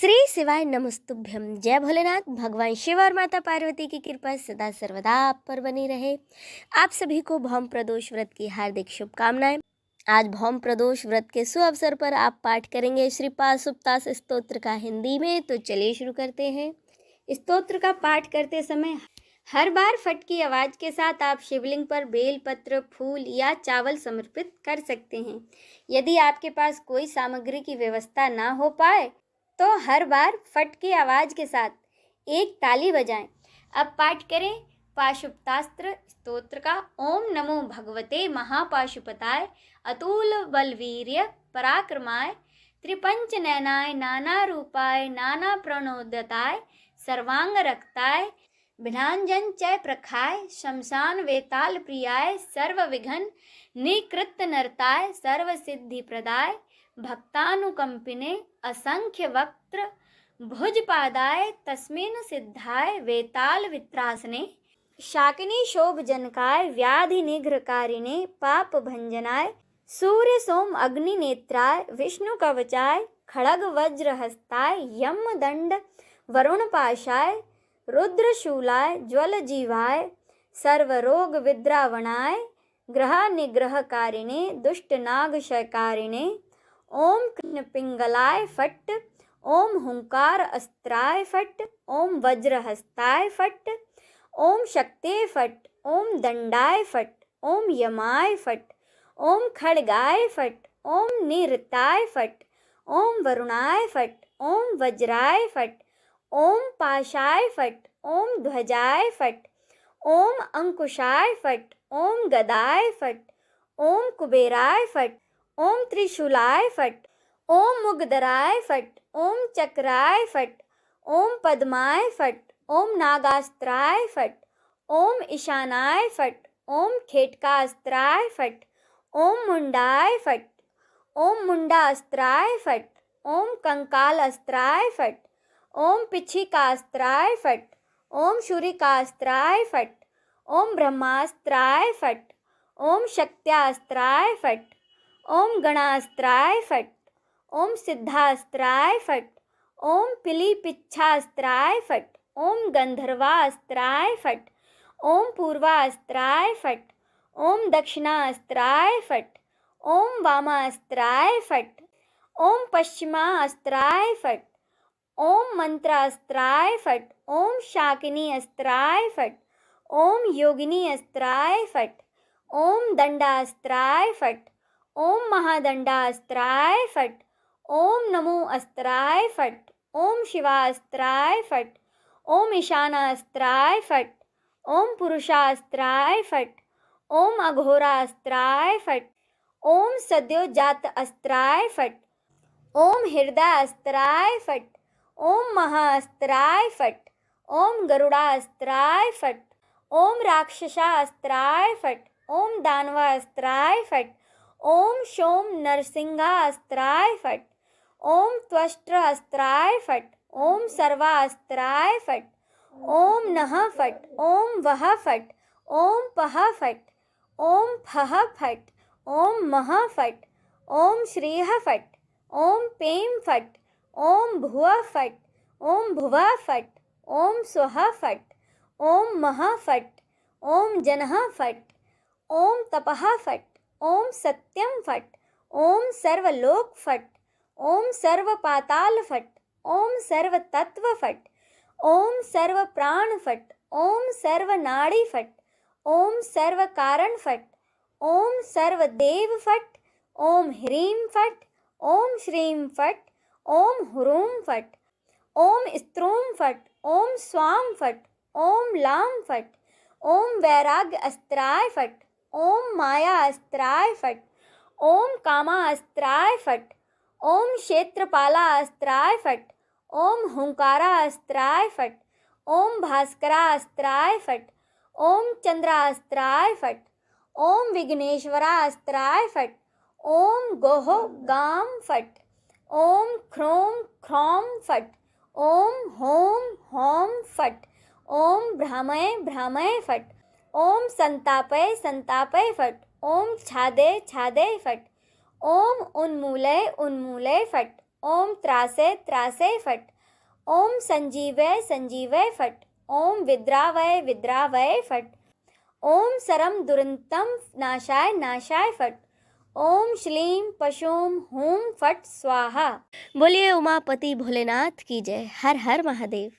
श्री शिवाय नमस्तुभ्यम। जय भोलेनाथ। भगवान शिव और माता पार्वती की कृपा सदा सर्वदा आप पर बनी रहे। आप सभी को भौम प्रदोष व्रत की हार्दिक शुभकामनाएं। आज भौम प्रदोष व्रत के सुअवसर पर आप पाठ करेंगे श्री पाशुपतास स्तोत्र का हिंदी में। तो चलिए शुरू करते हैं। स्तोत्र का पाठ करते समय हर बार फट की आवाज़ के साथ आप शिवलिंग पर बेल पत्र, फूल या चावल समर्पित कर सकते हैं। यदि आपके पास कोई सामग्री की व्यवस्था ना हो पाए तो हर बार फट की आवाज़ के साथ एक ताली बजाएं। अब पाठ करें पाशुपतास्त्र स्तोत्र का। ओम नमो भगवते महापाशुपताय अतुल बलवीर्य पराक्रमाय त्रिपंच नयनाय नाना रूपाय नाना प्रणोदताय सर्वांग रक्ताय भिनांजन चय प्रखाय शमशान वेताल प्रियाय सर्व विघ्न निकृत नरताय सर्व सिद्धि प्रदाय भक्तानुकंपिने असंख्य वक्त्र भुजपादाय तस्मिन् सिद्धाय वेताल वित्रासने शाकिनी शोभजनकाय व्याधि निग्रहकारिणे पाप भंजनाय सूर्य सोम अग्नि नेत्राय विष्णु कवचाय खड़ग वज्र हस्ताय यम दंड वरुण पाशाय रुद्रशूलाय ज्वल जीवाय सर्वरोग विद्रावणाय ग्रह निग्रहकारिणे दुष्ट नाग शयकारिणे ओम कृष्ण पिंगलाय फट ओम हुंकार अस्त्राय फट ओम वज्रहस्ताय फट ओम शक्ते फट ओम दंडाय फट ओम यमाय फट ओम खड़गाय फट ओम निरताय फट ओम वरुणाय फट ओम वज्राय फट ओम पाशाय फट ओम ध्वजाय फट ओम अंकुशाय फट ओम गदाय फट ओम कुबेराय फट ओम त्रिशूलाय फट ओम मुगदराय फट ओम चक्राय फट ओम पद्माय फट ओम नागास्त्राय फट ओम ईशानाय फट ओम खेटकास्त्राय फट ओम मुंडाय फट ओम मुंडास्त्राय फट ओम कंकालास्त्राय फट ओम पिछिकास्त्राय फट ओम शूरिकास्त्राय फट ओम ब्रह्मास्त्राय फट ओम शक्त्यास्त्राय फट ओम गणास्त्राय फट ओम सिद्धास्त्राय फट ओम पिलीपिच्छास्त्राय फट ओम गंधर्वास्त्राय फट ओम पूर्वास्त्राय फट ओम दक्षिणास्त्राय फट ओम वामास्त्राय फट ओम पश्चिमास्त्राय फट ओम मंत्रास्त्राय फट ओम शाकिनी अस्त्राय फट ओम योगिनी अस्त्राय फट ओम दंडास्त्राय फट ओम महादंडास्त्राय फट ओम नमो अस्त्राय फट ओम शिवास्त्राय फट ओम ईशानास्त्राय फट ओम पुरुषास्त्राय फट ओम अघोरास्त्राय फट ओम सद्योजात अस्त्राय फट ओम हृदयास्त्राय फट ओम महाअस्त्राय फट ओम गरुड़ास्त्राय फट ओम राक्षसास्त्राय फट ओम दानवास्त्राय फट ओम शोम नरसिंहास्त्राय फट ओम त्वष्ट्रास्त्राय फट ओम सर्वास्त्राय फट ओम नः फट ओम वह फट ओम पह फट ओम फह फट ओम मह फट ओम श्रीह फट ओम पेम फट ओम भुव फट ओम भुव फट ओम स्वह फट ओम मह फट ओम जनः फट ओम तपः फट ओम सत्यम फट ओम सर्वलोक फट ओम सर्व पाताल फट ओम सर्व तत्व फट ओम सर्व प्राण फट ओम सर्व नाड़ी फट ओम सर्व कारण फट ओम सर्व देव फट ओम ह्रीं फट ओम श्रीं फट ओम ह्रूं फट ओम स्त्रूं फट ओम स्वां फट ओम लां फट ओम वैराग्य अस्त्राय फट ओम माया अस्त्राय फट ओम कामा अस्त्राय फट ओम क्षेत्रपाला अस्त्राय फट ओम हुंकारा अस्त्राय फट ओम भास्करा अस्त्राय फट ओम चंद्रास्त्राय फट ओम विघ्नेश्वरा अस्त्राय फट ओम गोह गाम फट ओम ख्रों ख्रौम फट ओम होम होम फट ओम भ्रामय भ्रामय फट ओम संतापय संतापय फट ओम छादे छादे फट ओम उन्मूलय उन्मूलय फट ओम त्रासे त्रासे फट, ओम संजीवय संजीवय फट, ओम विद्रावय विद्रावय फट, ओम सरम दुरंतम नाशाय नाशाय फट, ओम श्लीम पशुम हुम फट स्वाहा। बोलिए उमापति भोलेनाथ की जय। हर हर महादेव।